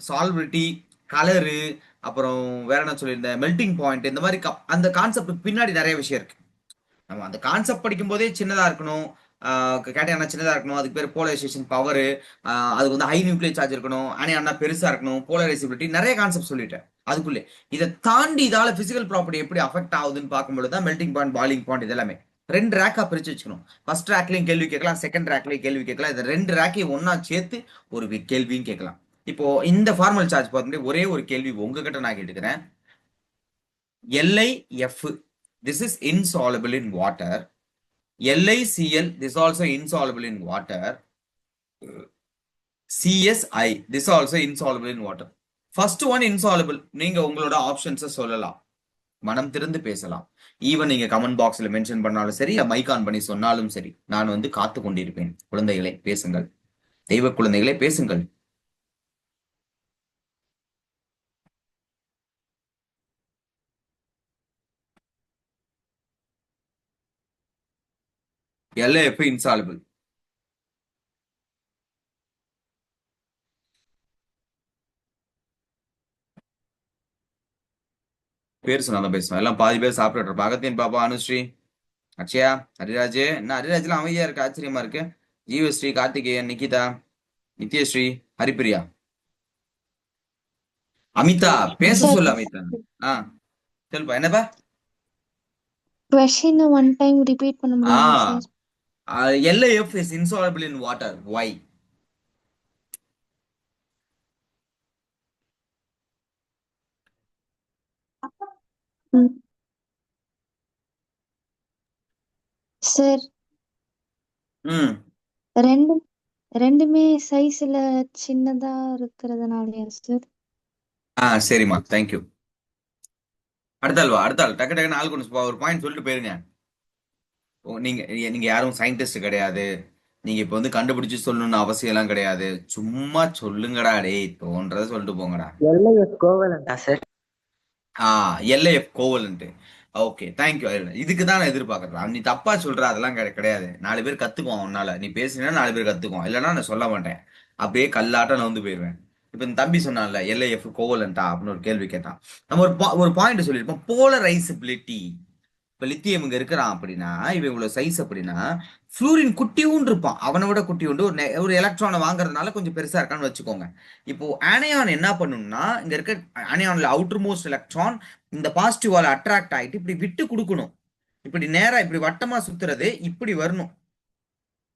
சால்விட்டி, கலரு, அப்புறம் வேற என்ன சொல்லியிருந்தேன், மெல்டிங் பாயிண்ட், இந்த மாதிரி அந்த கான்செப்ட் பின்னாடி நிறைய விஷயம் இருக்கு. நம்ம அந்த கான்செப்ட் படிக்கும் போதே சின்னதா இருக்கணும். கேட்டீங்கன்னா சின்னதா இருக்கணும். அதுக்கு பேர் போலரைசேஷன் பவர். அதுக்கு வந்து ஹை நியூக்ளியர் சார்ஜ் இருக்கணும். அண்ணா பெருசா இருக்கணும். போலரைசிபிலிட்டி, நிறைய கான்செப்ட் சொல்லிட்டேன் அதுக்குள்ளே. இதை தாண்டி இதால பிசிக்கல் ப்ராப்பர்ட்டி எப்படி அஃபெக்ட் ஆகுதுன்னு பார்க்கும்போது தான் மெல்டிங் பாயிண்ட், பாயிலிங் பாயிண்ட் இதெல்லாமே 2 ரேக்கா பிரிச்சு வச்சுக்கணும். ஃபர்ஸ்ட் ரேக்லயும் கேள்வி கேட்கலாம், செகண்ட் ரேக்லயும் கேள்வி கேட்கலாம். இந்த 2 ரேக்கையும் ஒன்னா சேர்த்து ஒரு கேள்வியும் கேட்கலாம். இப்போ இந்த ஃபார்மல் சார்ஜ் பார்த்துட்டு ஒரே ஒரு கேள்வி உங்ககிட்ட நான் கேட்டுக்கிறேன். LiF, this is insoluble in water. LiCl, this also insoluble in water. CSI, this also insoluble in water. First one insoluble. நீங்க உங்களோட ஆப்ஷன்ஸை சொல்லலாம், மனம் திறந்து பேசலாம். ஈவன் நீங்க கமெண்ட் பாக்ஸ்ல மென்ஷன் பண்ணாலும் சரி, மைக் ஆன் பண்ணி சொன்னாலும் சரி, நான் வந்து காத்து கொண்டிருப்பேன். குழந்தைகளை பேசுங்கள், தெய்வ குழந்தைகளை பேசுங்கள். LiF insoluble. பேர் சொன்னாலும் பேசுவேன். எல்லாம் பாதி பேர் சாப்பிட்டு இருப்பா. அகத்தியன், பாப்பா, அனுஸ்ரீ, அக்ஷயா, ஹரிராஜ். என்ன ஹரிராஜ்லாம் அமைதியா இருக்கு, ஆச்சரியமா இருக்கு. ஜீவஸ்ரீ, கார்த்திகேயன், நிகிதா, நித்யஸ்ரீ, ஹரிப்பிரியா, அமிதா. பேச சார் சொல்லு அமிதா. ஆ சொல்லுப்பா, என்னப்பா? கொஸ்டின் ஒன் டைம் ரிப்பீட் பண்ண முடியுமா sir? LiF is insoluble in water. Why? Sir ம் ரெண்டு ரெண்டுமே சைஸ்ல சின்னதா இருக்கிறதுனாலயா சார்? சரிம்மா, தேங்க்யூ. அடுத்தாள் வா, அடுத்தாள். டக்கு டக்குன்னு ஆள் கொண்டு ஒரு பாயிண்ட் சொல்லிட்டு போயிருங்க. நீங்க நீங்க யாரும் சயின்டிஸ்ட் கிடையாது. நீங்க இப்ப வந்து கண்டுபிடிச்சு சொல்லணும்னு அவசியம் எல்லாம் கிடையாது. சும்மா சொல்லுங்கடா டேய், தோன்றதை சொல்லிட்டு போங்கடா. LIF கோவலண்டா sir? LIF covalent. Okay, thank you. இதுக்கு தான் நான் எதிர்பார்க்கறேன். நீ தப்பா சொல்ற, அதெல்லாம் கிடையாது. 4 பேர் கத்துக்குவோம் உன்னால. நீ பேசினா 4 பேர் கத்துக்குவோம், இல்லைன்னா நான் சொல்ல மாட்டேன். அப்படியே கல்லாட்டம் நான் வந்து போயிருவேன். இப்ப இந்த தம்பி சொன்னான்ல LIF கோவலண்டா அப்படின்னு ஒரு கேள்வி கேட்டான். நம்ம ஒரு பாயிண்ட் சொல்லியிருப்போம், போலரைசபிலிட்டி. இப்ப லித்தியம் இங்க இருக்கிறான் அப்படின்னா, இவன் இவ்வளவு சைஸ் அப்படின்னா, ஃப்ளூரின் குட்டியும் இருப்பான். அவனை விட குட்டி உண்டு. ஒரு எலக்ட்ரானை வாங்குறதுனால கொஞ்சம் பெருசா இருக்கான்னு வச்சுக்கோங்க. இப்போ ஆனையான் என்ன பண்ணும்னா, இங்க இருக்க ஆனையான்ல அவுட்டர் மோஸ்ட் எலக்ட்ரான் இந்த பாசிட்டிவால அட்ராக்ட் ஆயிட்டு இப்படி விட்டு கொடுக்கணும். இப்படி நேரா இப்படி வட்டமா சுத்துறது இப்படி வரணும்,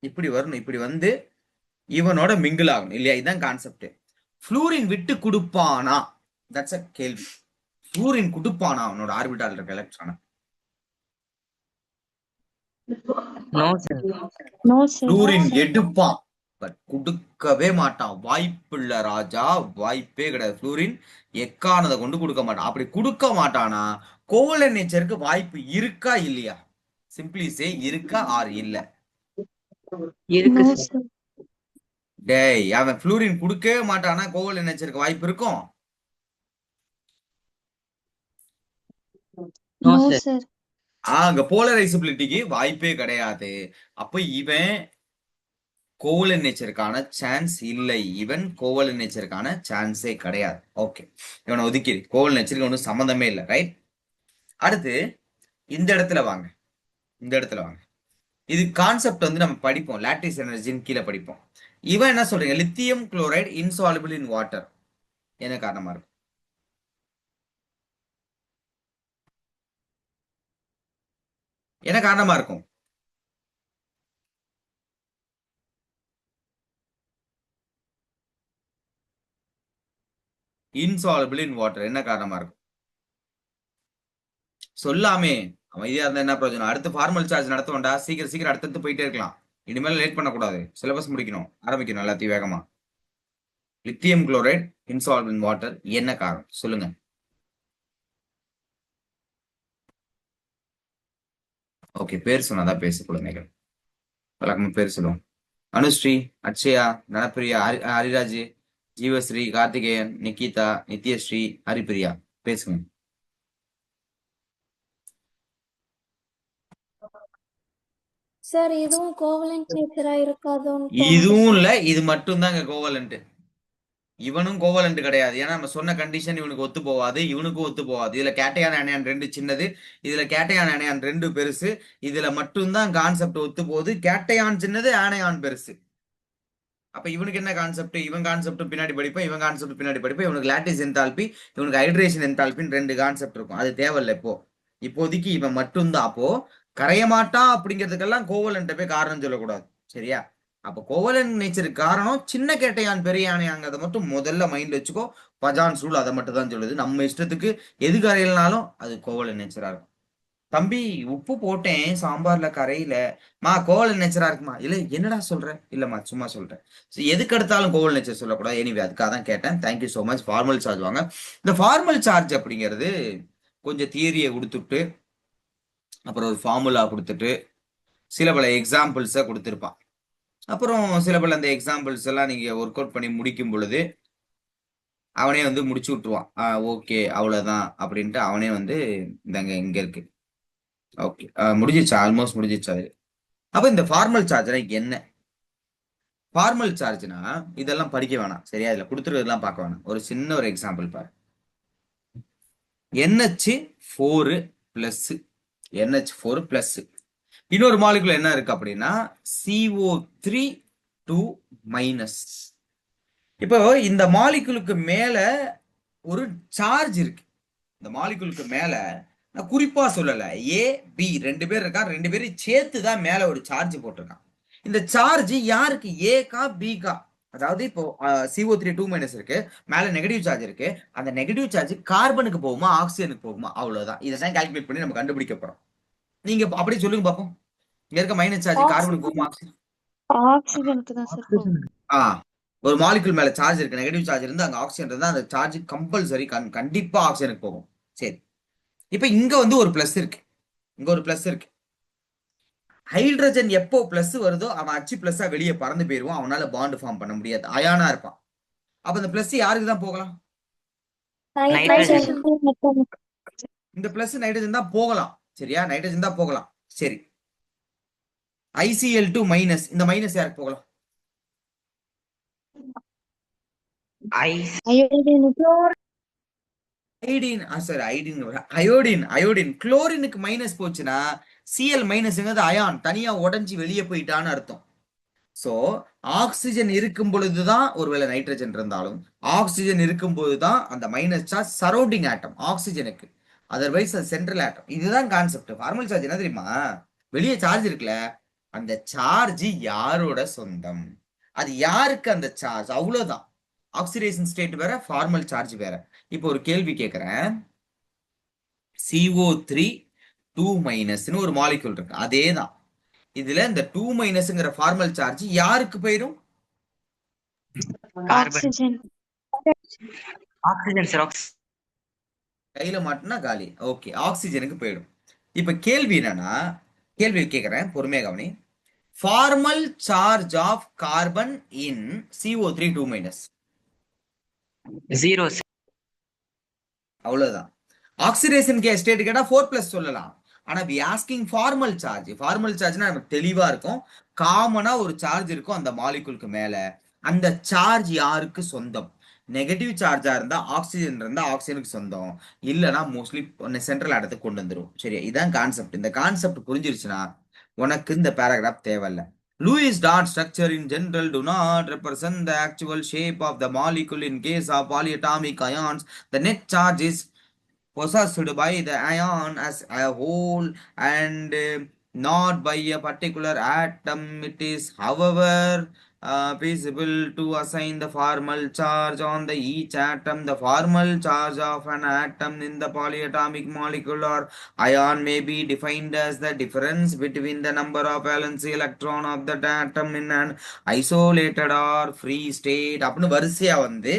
இப்படி வரணும், இப்படி வந்து இவனோட மிங்கிள் ஆகணும் இல்லையா? இதுதான் கான்செப்ட். ஃப்ளூரின் விட்டு கொடுப்பானா? தட்ஸ் அ கேள்வி. ஃப்ளூரின் கொடுப்பானா அவனோட ஆர்பிட்டால் இருக்க எலக்ட்ரானை? No sir. No sir. Fluorine எடுப்பான், பட் கொடுக்கவே மாட்டான். வாய்ப்பு இல்ல ராஜா, வாய்ப்பே கிடையாது. ஃப்ளூரின் எக்கானதை கொண்டு கொடுக்க மாட்டான். அப்படி கொடுக்க மாட்டானா கோவலன்ட் நேச்சருக்கு வாய்ப்பு இருக்கா இல்லையா? சிம்பிளி சே, இருக்கா ஆர் இல்ல? இருக்கு No, சார். sir. டேய் அவன் ஃப்ளூரின் கொடுக்கவே மாட்டானா கோவலன்ட் நேச்சருக்கு வாய்ப்பு இருக்கும்? No No, sir. sir. அங்க போலரைசபிலிட்டிக்கு வாய்ப்பே கிடையாது. அப்ப இவன் கோவலன்ட் நேச்சருக்கான சான்ஸ் இல்லை. இவன் கோவலன்ட் நேச்சருக்கான சான்ஸே கிடையாது. ஓகே, இவனை ஒதுக்கி கோவலன்ட் நேச்சருக்கு ஒன்றும் சம்மந்தமே இல்லை. ரைட். அடுத்து இந்த இடத்துல வாங்க, இந்த இடத்துல வாங்க. இது கான்செப்ட் வந்து நம்ம படிப்போம், லாட்டிஸ் எனர்ஜின்னு கீழே படிப்போம். இவன் என்ன சொல்றீங்க, லித்தியம் குளோரைடு இன்சாலுபிள் இன் வாட்டர், என்ன காரணமா இருக்கும்? என்ன காரணமா இருக்கும்? இன்சாலுபிள் இன் வாட்டர் என்ன காரணமா இருக்கும்? சொல்லாமே அமைதியா இருந்தா என்ன பிரயோஜனம்? அடுத்து ஃபார்மல் சார்ஜ் நடத்துவோம்டா, சீக்கிரம் சீக்கிரம் அடுத்தடுத்து போயிட்டே இருக்கலாம். இனிமேல் லேட் பண்ணக்கூடாது, சிலபஸ் முடிக்கணும், ஆரம்பிக்கணும் எல்லாத்தையும் வேகமா. லித்தியம் குளோரைடு இன்சால்வ் இன் வாட்டர் என்ன காரணம் சொல்லுங்க. ஓகே, பேர் சொன்னாதான் பேசு குழந்தைகள். வழக்கமா பேர் சொல்லுவோம். அனுஸ்ரீ, அக்ஷயா, தனப்பிரியா, ஹரிராஜ், ஜீவஸ்ரீ, கார்த்திகேயன், நிகிதா, நித்யஸ்ரீ, ஹரிப்பிரியா, பேசுங்க. சார் இதுவும் கோவலன்ட் நேச்சரா இருக்காதோன்னு இதுவும் தோணுது இல்ல, இது மட்டும் தான் கோவலண்ட். இவனும் கோவலண்ட் கிடையாது. ஏன்னா நம்ம சொன்ன கண்டிஷன் இவனுக்கு ஒத்து போவாது, இவனுக்கும் ஒத்து போவாது. இதுல கேட்டையான் அணையான் ரெண்டு சின்னது, இதுல கேட்டையான் அணையான் ரெண்டு பெருசு. இதுல மட்டும்தான் கான்செப்ட் ஒத்து போகுது. கேட்டையான் சின்னது, ஆனையான் பெருசு. அப்ப இவனுக்கு என்ன கான்செப்ட்? இவன் கான்செப்ட் பின்னாடி படிப்பேன், இவன் கான்செப்ட் பின்னாடி படிப்பேன். இவனுக்கு லாட்டிஸ் என்தால்பி, இவனுக்கு ஹைட்ரேஷன் என்தால்பின்னு ரெண்டு கான்செப்ட் இருக்கும். அது தேவையில்லை இப்போ. இப்போதைக்கு இவன் மட்டும்தான். அப்போ கரைய மாட்டான் அப்படிங்கிறதுக்கெல்லாம் கோவலன்ட்ட போய் காரணம் சொல்லக்கூடாது, சரியா? அப்ப கோவலன்ட் நேச்சருக்கு காரணம் சின்ன கேட்டையான் பெரிய யானையாங்கிறத மட்டும் முதல்ல மைண்ட் வச்சுக்கோ. பஜான்ஸ் ரூல் அதை மட்டும் தான் சொல்லுது. நம்ம இஷ்டத்துக்கு எது கரையிலனாலும் அது கோவலன்ட் நேச்சரா இருக்கும். தம்பி உப்பு போட்டேன் சாம்பார்ல கரையில, மா கோவலன்ட் நேச்சரா இருக்குமா? இல்ல என்னடா சொல்ற? இல்லம்மா சும்மா சொல்றேன். எதுக்கு எடுத்தாலும் கோவலன்ட் நேச்சர் சொல்லக்கூடாது. எனிவே அதுக்காக தான் கேட்டேன். Thank you so much. Formal charge வாங்க. இந்த ஃபார்மல் சார்ஜ் அப்படிங்கிறது கொஞ்சம் தியரியை கொடுத்துட்டு, அப்புறம் ஒரு ஃபார்முலா கொடுத்துட்டு, சில பல எக்ஸாம்பிள்ஸை கொடுத்துருப்பான். அப்புறம் சில பல அந்த எக்ஸாம்பிள்ஸ் எல்லாம் நீங்க ஒர்க் அவுட் பண்ணி முடிக்கும் பொழுது அவனே வந்து முடிச்சு விட்டுருவான். ஓகே அவ்வளவுதான் அப்படின்ட்டு அவனே வந்து இங்க இருக்கு. ஓகே, முடிஞ்சிச்சா? ஆல்மோஸ்ட் முடிஞ்சிச்சா அது. அப்ப இந்த ஃபார்மல் சார்ஜ்னா என்ன? ஃபார்மல் சார்ஜ்னா இதெல்லாம் படிக்க வேணாம், சரியா? இதுல கொடுத்துருக்கலாம் பார்க்க வேணாம். ஒரு சின்ன ஒரு எக்ஸாம்பிள் பாரு. NH4 பிளஸ், NH4 பிளஸ், இன்னொரு மாலிகுல் என்ன இருக்கு அப்படின்னா CO3 2 மைனஸ். இப்போ இந்த மாலிகுலுக்கு மேல ஒரு சார்ஜ் இருக்கு. இந்த மாலிகுலுக்கு மேல நான் குறிப்பா சொல்லல, ஏ பி ரெண்டு பேர் இருக்கா, ரெண்டு பேரும் சேர்த்து தான் மேல ஒரு சார்ஜ் போட்டிருக்கான். இந்த சார்ஜ் யாருக்கு? ஏக்கா பிகா? அதாவது இப்போ CO3 2 மைனஸ் இருக்கு, மேல நெகட்டிவ் சார்ஜ் இருக்கு. அந்த நெகட்டிவ் சார்ஜ் கார்பனுக்கு போகுமா ஆக்சிஜனுக்கு போகுமா? அவ்வளவுதான். இதை தான் கால்குலேட் பண்ணி நம்ம கண்டுபிடிக்க போறோம். நீங்க அப்படி சொல்லுங்க பாப்போம். இங்க இருக்க மைனஸ் சார்ஜ் கார்பனுக்கு போகுமா ஆக்சிஜன்? ஆக்சிஜனுக்கு தான் சார் போகும். ஒரு மாலிகுல் மேல சார்ஜ் இருக்கு, நெகட்டிவ் சார்ஜ் இருந்து அங்க ஆக்சிஜன் இருந்தா அந்த சார்ஜ் கம்பல்சரி கண்டிப்பா ஆக்சிஜனுக்கு போகும். சரி, இப்ப இங்க வந்து ஒரு பிளஸ் இருக்கு, இங்க ஒரு பிளஸ் இருக்கு. ஹைட்ரஜன் எப்போ பிளஸ் வருதோ அவன் அச்சு பிளஸ்ஸா வெளியே பறந்து போயிருவான். அவனால பாண்ட் ஃபார்ம் பண்ண முடியாது, அயானா இருப்பான். அப்ப இந்த பிளஸ் யாருக்கு தான் போகலாம்? நைட்ரஜன். இந்த பிளஸ் நைட்ரஜன் தான் போகலாம், சரியா? நைட்ரஜன் தான் போகலாம். சரி, ICl2 மைனஸ், இந்த மைனஸ் யாருக்கு போகலாம்? அயோடின். குளோரினுக்கு மைனஸ் போச்சுன்னா Cl மைனஸ்ங்கிறது அயான் தனியா உடஞ்சி வெளியே போயிட்டான்னு அர்த்தம். சோ ஆக்சிஜன் இருக்கும் பொழுதுதான், ஒருவேளை நைட்ரஜன் இருந்தாலும் ஆக்சிஜன் இருக்கும் போதுதான் அந்த மைனஸ் சார்ஜ் சரௌண்டிங் ஆட்டம் ஆக்சிஜனுக்கு, அதர்வைஸ் சென்ட்ரல் ஆட்டம். இதுதான் கான்செப்ட். ஃபார்மல் சார்ஜ் என்ன தெரியுமா? வெளியே சார்ஜ் இருக்குல்ல, அந்த சார்ஜ் யாரோட சொந்தம், அது யாருக்கு அந்த சார்ஜ், அவ்வளவுதான். ஆக்சிடேஷன் ஸ்டேட் வேற, ஃபார்மல் சார்ஜ் வேற. இப்போ ஒரு கேள்வி கேட்கிறேன். CO3 2 மைனஸ்னு ஒரு மாலிகுல் இருக்கு, அதேதான். இதுல இந்த 2 மைனஸ்ங்கிற ஃபார்மல் சார்ஜ் யாருக்கு போயிடும்? ஆக்சிஜன். Oxygen sir. கையில மாட்டினா காலி. ஓகே, ஆக்சிஜனுக்கு போயிடும். இப்ப கேள்வி என்னன்னா, கேள்வி கேட்கிறேன், பொறுமையா கவனி. Formal charge of carbon in CO3 2-. 0 sir. அவ்வளவுதான். ஆக்சிடேஷன் ஸ்டேட் கேட்டா 4+ சொல்லலாம். ஆனா we asking formal charge. Formal சார்ஜ்னா நமக்கு தெளிவா இருக்கும். காமனா ஒரு சார்ஜ் இருக்கும் அந்த மாலிகுலுக்கு மேல. அந்த சார்ஜ் யாருக்கு சொந்தம்? நெகட்டிவ் சார்ஜா இருந்தா ஆக்சிஜன் இருந்தா ஆக்சிஜனுக்கு சொந்தம், இல்லனா மோஸ்ட்லி சென்ட்ரல் ஆட்டத்துக்கு கொண்டு வந்துரும். சரியா? இதான் கான்செப்ட். இந்த கான்செப்ட் புரிஞ்சிருச்சுன்னா உனக்கு இந்த பேராகிராஃப் தேவையில்ல. Lewis dot structure in general do not represent the actual shape of the molecule. In case of polyatomic ions, the net charge is possessed by the ion as a whole and not by a particular atom. It is, however, feasible to assign the formal charge on the each atom. The formal charge of an atom in the polyatomic molecule or ion may be defined as the difference between the number of valence electron of that atom in an isolated or free state. அப்படின்னு வரிசையா வந்து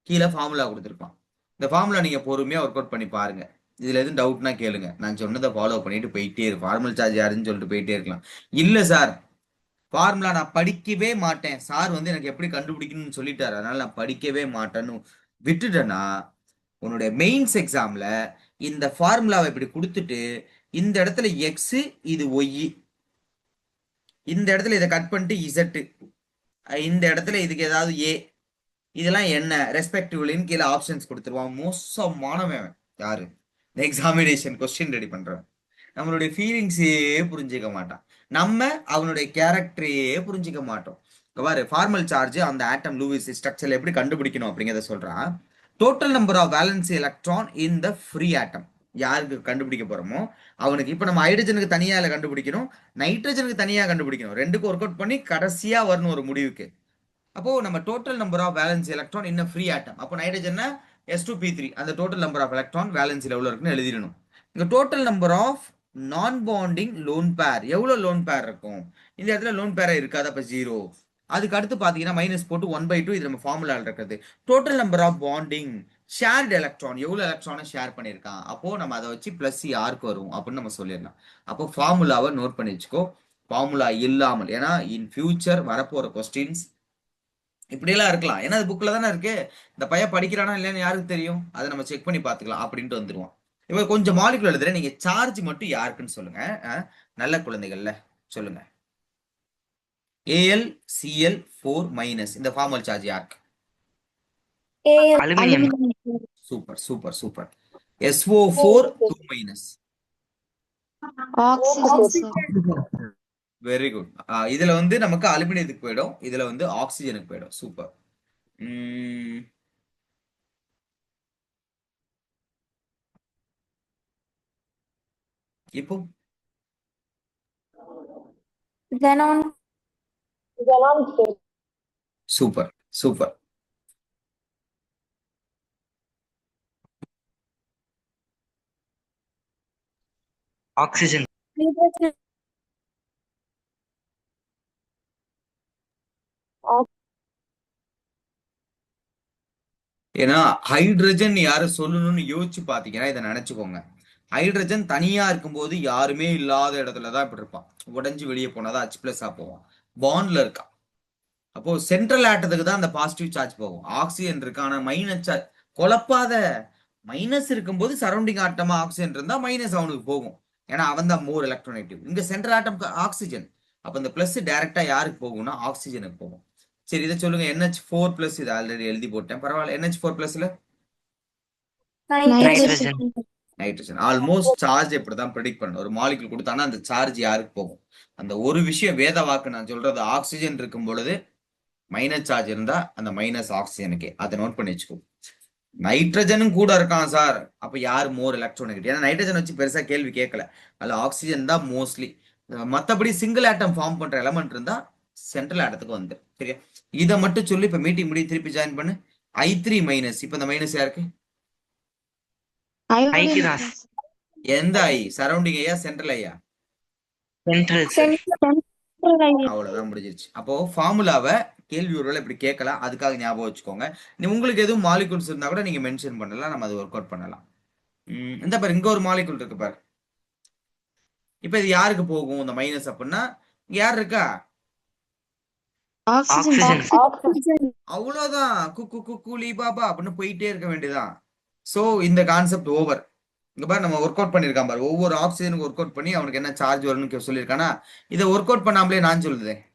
கீழே formula கொடுத்துருப்பான். இந்த formula நீங்க பொறுமையா work out பண்ணி பாருங்க. இதுல எதுவும் டவுட்னா கேளுங்க. நான் சொன்னதை ஃபாலோ பண்ணிட்டு போயிட்டே இரு. ஃபார்மல் சார்ஜ் யாருன்னு சொல்லிட்டு போயிட்டே இருக்கலாம். இல்ல சார், ஃபார்முலா நான் படிக்கவே மாட்டேன், சார் வந்து எனக்கு எப்படி கண்டுபிடிக்கணும்னு சொல்லிட்டாரு, அதனால நான் படிக்கவே மாட்டேன்னு விட்டுட்டேன்னா உன்னுடைய மெயின்ஸ் எக்ஸாம்ல இந்த ஃபார்முலாவை இப்படி கொடுத்துட்டு இந்த இடத்துல எக்ஸ், இது ஒய், இந்த இடத்துல இதை கட் பண்ணிட்டு இசட், இந்த இடத்துல இதுக்கு ஏதாவது ஏ, இதெல்லாம் என்ன ரெஸ்பெக்டிவ்லின்னு கீழே ஆப்ஷன்ஸ் கொடுத்துருவான். மோசமானவன் யாரு? இந்த எக்ஸாமினேஷன் கொஸ்டின் ரெடி பண்றவன். நம்மளுடைய ஃபீலிங்ஸே புரிஞ்சிக்க மாட்டான். நம்ம அவனுடைய கேரக்டரையே புரிஞ்சிக்க மாட்டோம். பாரு, ஃபார்மல் சார்ஜ் அந்த ஆட்டம் லூயிஸ் ஸ்ட்ரக்சர்ல எப்படி கண்டுபிடிக்கணும் அப்படிங்கிறத சொல்றான். Total number of valence electron in the free atom யாருக்கு கண்டுபிடிக்க போறோமோ அவனுக்கு. இப்ப நம்ம ஹைட்ரஜனுக்கு தனியா கண்டுபிடிக்கணும், நைட்ரஜனுக்கு தனியா கண்டுபிடிக்கணும். ரெண்டுக்கும் ஒர்க் அவுட் பண்ணி கடைசியா வரணும் ஒரு முடிவுக்கு. அப்போ நம்ம total number of valence electron in free atom. அப்போ நைட்ரஜன் S2P3, அந்த டோட்டல் நம்பர் ஆஃப் எலக்ட்ரான் வேலன்ஸ்ல எவ்வளவு இருக்குன்னு எழுதிடணும். இங்க total number of non bonding lone pair எவ்வளவு லோன் பேர் இருக்கும்? இந்த இடத்துல லோன் பேரா இருக்காது, அப்ப 0. அதுக்கு அடுத்து பாத்தீங்கன்னா மைனஸ் போட்டு 1/2 இது நம்ம ஃபார்முலா இருக்கிறது. Total number of bonding shared electron எவ்வளவு எலக்ட்ரானை ஷேர் பண்ணிருக்கான், அப்போ நம்ம அதை வச்சு பிளஸ் யாருக்கு வரும் அப்படின்னு நம்ம சொல்லிடலாம். அப்போ ஃபார்முலாவை நோட் பண்ணி வச்சுக்கோ. ஃபார்முலா இல்லாமல், ஏன்னா இன் ஃபியூச்சர் வரப்போற கொஸ்டின்ஸ் இப்படியெல்லாம் இருக்கலாம். ஏன்னா அது புக்ல தானே இருக்கு. இந்த பையன் படிக்கிறானா இல்லைன்னு யாருக்கு தெரியும்? அதை நம்ம செக் பண்ணி பார்த்துக்கலாம் அப்படின்ட்டு வந்துருவோம். இப்போ கொஞ்சம் மாலிகுல் எழுதுறேன், நீங்க சார்ஜ் மட்டும் யாருக்குன்னு சொல்லுங்க. நல்ல குழந்தைகள்ல சொல்லுங்க. Al Cl4- இந்த ஃபார்மல் சார்ஜ் யாருக்கு? Aluminium. Super super super. SO4 2-. Oxygen sir. Very good. இதுல வந்து நமக்கு அலுமினியத்துக்கு போயிடும், இதுல வந்து ஆக்சிஜனுக்கு போயிடும். சூப்பர். இப்போ xenon super super. Oxygen. hydrogen ஏன்னா ஹைட்ரஜன் யாரு சொல்லணும்னு யோசிச்சு பாத்தீங்கன்னா இதை நினைச்சுக்கோங்க. ஹைட்ரஜன் தனியா இருக்கும்போது யாருமே இல்லாத இடத்துலதான் இப்படி இருப்பான். உடஞ்சு வெளியே போனாதான் H+ போவான். பாண்ட்ல இருக்கான். அப்போ சென்ட்ரல் ஆட்டத்துக்கு தான் அந்த பாசிட்டிவ் சார்ஜ் போகும். ஆக்சிஜன் இருக்கான மைனஸ் சார்ஜ். குழப்பாத. மைனஸ் இருக்கும்போது சரௌண்டிங் ஆட்டமா ஆக்சிஜன் இருந்தா மைனஸ் அவனுக்கு போகும், ஏன்னா அவன் தான் மோர் எலக்ட்ரோநெகட்டிவ். இங்க சென்ட்ரல் ஆட்டம் ஆக்சிஜன், அப்ப இந்த பிளஸ் டைரக்டா யாருக்கு போகும்னா ஆக்சிஜனுக்கு போகும். சரி, இதை சொல்லுங்க. NH4+, இது ஆல்ரெடி எழுதி போட்டேன், பரவாயில்ல. NH4+ல Nitrogen. நைட்ரஜன். ஆல்மோஸ்ட் சார்ஜ் இப்படிதான் ப்ரெடிக்ட் பண்ணணும். ஒரு மாலிகுல் கொடுத்தானா அந்த சார்ஜ் யாருக்கு போகும்? அந்த ஒரு விஷயம் வேத வாக்கு நான் சொல்றது, ஆக்சிஜன் இருக்கும் பொழுது மைனஸ் சார்ஜ் இருந்தா அந்த மைனஸ் ஆக்சிஜனுக்கு. அதை நோட் பண்ணி வச்சுக்கோ. நைட்ரஜனும் கூட இருக்கான் சார், அப்ப யார் மோர் எலக்ட்ரோநெகட்டிவ்? ஏன்னா நைட்ரஜன் வச்சு பெருசா கேள்வி கேட்கல, அதுல ஆக்சிஜன் தான் மோஸ்ட்லி. மத்தபடி சிங்கிள் ஆட்டம் ஃபார்ம் பண்ற எலமெண்ட் இருந்தா சென்ட்ரல் ஆட்டத்துக்கு வந்து. சரியா? இதை மட்டும் சொல்லி இப்ப மீட்டிங் முடி திருப்பி ஜாயின் பண்ணு. I3-. இப்ப இந்த மைனஸ் யாருக்கு? எந்த ஐ? சரௌண்டிங் ஐயா சென்ட்ரல் ஐயா? Central sir. அவ்வளவுதான், முடிஞ்சிருச்சு. அப்போ ஃபார்முலாவை கேள்வி ஒருவேளை இப்படி கேட்கலாம், அதுக்காக ஞாபகம் வச்சுக்கோங்க. உங்களுக்கு எதுவும் மாலிகுல்ஸ் இருந்தா கூட நீங்க மென்ஷன் பண்ணலாம், நம்ம அதை ஒர்க் அவுட் பண்ணலாம். இந்த பாரு, இங்க ஒரு மாலிகுல் இருக்கு பாரு. இப்ப இது யாருக்கு போகும் இந்த மைனஸ் அப்படின்னா இங்க யார் இருக்கா? ஆக்சிஜன் ஆக்சிஜன் அவ்வளவுதான். குக்கு குக்குலி பாபா அப்படின்னு போயிட்டே இருக்க வேண்டியதுதான். சோ இந்த கான்செப்ட் ஓவர். இங்க பாரு நம்ம ஒர்க் அவுட் பண்ணிருக்கான் பாரு. ஒவ்வொரு ஆக்சிஜனுக்கு ஒர்க் அவுட் பண்ணி அவனுக்கு என்ன சார்ஜ் வரும்னு சொல்லியிருக்கானா, இதை ஒர்க் அவுட் பண்ணாமலே நான் சொல்லுதேன்.